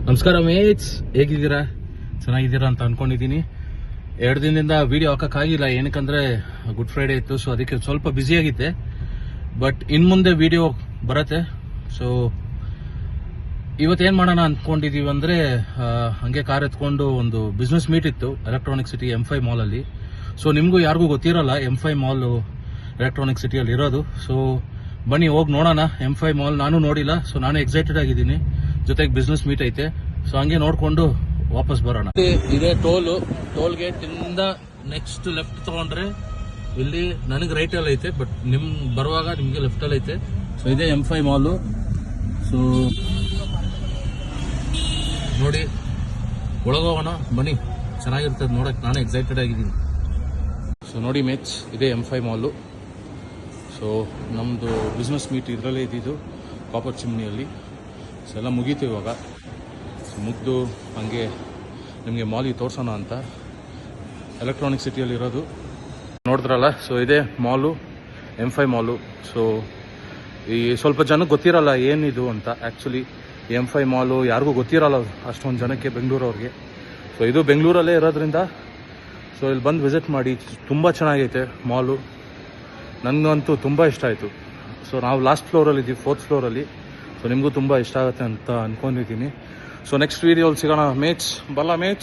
ನಮಸ್ಕಾರ ಮೇಟ್ಸ್, ಹೇಗಿದ್ದೀರಾ? ಚೆನ್ನಾಗಿದ್ದೀರಾ ಅಂತ ಅನ್ಕೊಂಡಿದ್ದೀನಿ. 2 ದಿನದಿಂದ ವಿಡಿಯೋ ಹಾಕೋಕ್ಕಾಗಿಲ್ಲ, ಏನಕ್ಕಂದ್ರೆ ಗುಡ್ ಫ್ರೈಡೇ ಇತ್ತು. ಸೊ ಅದಕ್ಕೆ ಸ್ವಲ್ಪ ಬ್ಯುಸಿಯಾಗಿದ್ದೆ. ಬಟ್ ಇನ್ನು ಮುಂದೆ ವಿಡಿಯೋ ಬರುತ್ತೆ. ಸೊ ಇವತ್ತೇನು ಮಾಡೋಣ ಅಂದ್ಕೊಂಡಿದ್ದೀವಿ ಅಂದರೆ, ಹಂಗೆ ಕಾರ್ ಎತ್ಕೊಂಡು ಒಂದು ಬಿಸ್ನೆಸ್ ಮೀಟ್ ಇತ್ತು ಎಲೆಕ್ಟ್ರಾನಿಕ್ ಸಿಟಿ M5 ಮಾಲಲ್ಲಿ. ಸೊ ನಿಮಗೂ ಯಾರಿಗೂ ಗೊತ್ತಿರಲ್ಲ M5 ಮಾಲು ಎಲೆಕ್ಟ್ರಾನಿಕ್ ಸಿಟಿಯಲ್ಲಿ ಇರೋದು. ಸೊ ಬನ್ನಿ ಹೋಗಿ ನೋಡೋಣ M5 ಮಾಲ್. ನಾನು ನೋಡಿಲ್ಲ, ಸೊ ನಾನು ಎಕ್ಸೈಟೆಡ್ ಆಗಿದ್ದೀನಿ. ಜೊತೆಗೆ ಬಿಸ್ನೆಸ್ ಮೀಟ್ ಐತೆ, ಸೊ ಹಂಗೆ ನೋಡ್ಕೊಂಡು ವಾಪಸ್ ಬರೋಣ. ಇದೇ ಟೋಲ್ ಗೇಟ್ ಇಂದ ನೆಕ್ಸ್ಟ್ ಲೆಫ್ಟ್ ತಗೊಂಡ್ರೆ ಇಲ್ಲಿ ನನಗೆ ರೈಟ್ ಅಲ್ಲಿ ಐತೆ, ಬಟ್ ನಿಮ್ ಬರುವಾಗ ನಿಮ್ಗೆ ಲೆಫ್ಟ್ ಅಲ್ಲಿ ಐತೆ. ಸೊ ಇದೇ M5 ಮಾಲು. ಸೊ ನೋಡಿ, ಒಳಗೋಗೋಣ ಬನ್ನಿ, ಚೆನ್ನಾಗಿರ್ತದೆ ನೋಡಕ್. ನಾನು ಎಕ್ಸೈಟೆಡ್ ಆಗಿದ್ದೀನಿ. ಸೊ ನೋಡಿ ಮೇಟ್ಸ್, ಇದೇ M5 ಮಾಲು. ಸೊ ನಮ್ಮದು ಬಿಸ್ನೆಸ್ ಮೀಟ್ ಇದರಲ್ಲೇ ಇದ್ದಿದ್ದು, ಕಾಪರ್ ಚಿಮ್ನಿಯಲ್ಲಿ. ಸೊ ಎಲ್ಲ ಮುಗೀತು ಇವಾಗ. ಸೊ ಮುಗ್ದು ಹಂಗೆ ನಿಮಗೆ ಮಾಲಿಗೆ ತೋರಿಸೋಣ ಅಂತ. ಎಲೆಕ್ಟ್ರಾನಿಕ್ ಸಿಟಿಯಲ್ಲಿ ಇರೋದು ನೋಡಿದ್ರಲ್ಲ. ಸೊ ಇದೇ ಮಾಲು, M5 ಮಾಲು. ಸೊ ಈ ಸ್ವಲ್ಪ ಜನಕ್ಕೆ ಗೊತ್ತಿರಲ್ಲ ಏನಿದು ಅಂತ. ಆ್ಯಕ್ಚುಲಿ M5 ಮಾಲು ಯಾರಿಗೂ ಗೊತ್ತಿರಲ್ಲ ಅಷ್ಟೊಂದು ಜನಕ್ಕೆ, ಬೆಂಗಳೂರವ್ರಿಗೆ. ಸೊ ಇದು ಬೆಂಗಳೂರಲ್ಲೇ ಇರೋದ್ರಿಂದ ಸೊ ಇಲ್ಲಿ ಬಂದು ವಿಸಿಟ್ ಮಾಡಿ. ತುಂಬ ಚೆನ್ನಾಗೈತೆ ಮಾಲು, ನನಗಂತೂ ತುಂಬ ಇಷ್ಟ ಆಯಿತು. ಸೊ ನಾವು ಲಾಸ್ಟ್ ಫ್ಲೋರಲ್ಲಿ ಇದ್ದೀವಿ, 4th ಫ್ಲೋರಲ್ಲಿ. ಸೊ ನಿಮಗೂ ತುಂಬ ಇಷ್ಟ ಆಗುತ್ತೆ ಅಂತ ಅಂದ್ಕೊಂಡಿದ್ದೀನಿ. ಸೊ ನೆಕ್ಸ್ಟ್ ವೀಡಿಯೋಲಿ ಸಿಗೋಣ ಮೇಟ್ಸ್. ಬಲ್ಲ ಮೇಟ್ಸ್.